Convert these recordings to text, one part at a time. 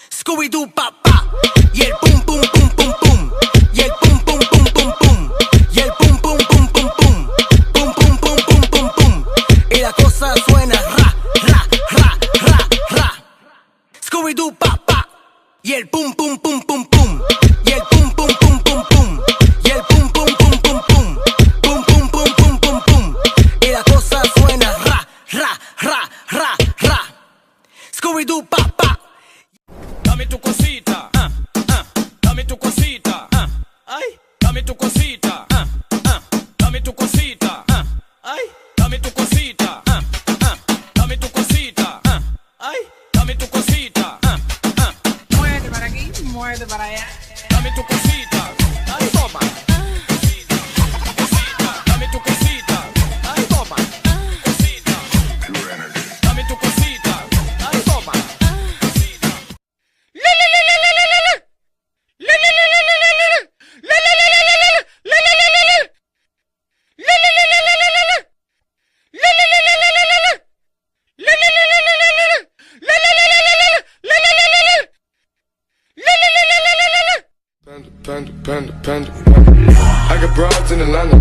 Scooby-Doo papá. Y el pum pum pum pum pum. Y el pum pum pum pum pum. Y el pum pum pum pum pum. Pum pum pum pum pum pum. Y la cosa suena ra ra ra ra ra. Scooby-Doo papá. Y el pum pum pum pum pum. Y el pum pum pum pum pum. Y el pum pum pum pum pum. Pum pum pum pum pum pum. Y la cosa suena ra ra ra ra ra. Scooby-Doo papá. Dame tu cosita, dame tu cosita, ay, dame tu cosita, dame tu cosita, ay, dame tu cosita, dame tu cosita, ay, dame tu cosita, Muévete para aquí, muévete para allá. dame tu cosita, ay, toma. Cosita, dame tu cosita, ay, toma. Cosita, dame tu cosita, ay, toma. Panda, panda, panda, panda. I got broads in Atlanta,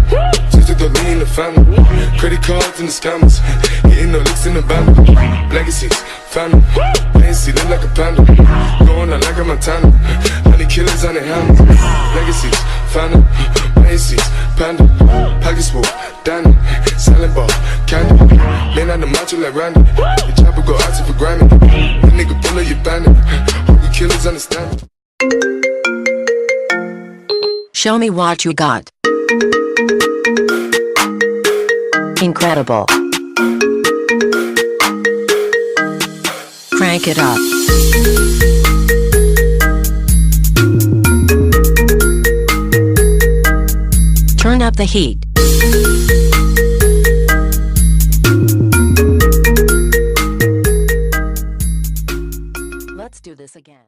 just to throw me in the family. Credit cards and the scammers, getting no licks in the band. Legacies, family, fancy, look like a panda. Going out like a Montana, honey killers on the hands. Legacies, family, Macy's, panda. Pockets full, Danny, silent ball, candy. Man on the macho like Randy, the chopper go out to for Grammy. The nigga pull up your bandit, hungry killers understand it. Show me what you got. Incredible. Crank it up. Turn up the heat. Let's do this again.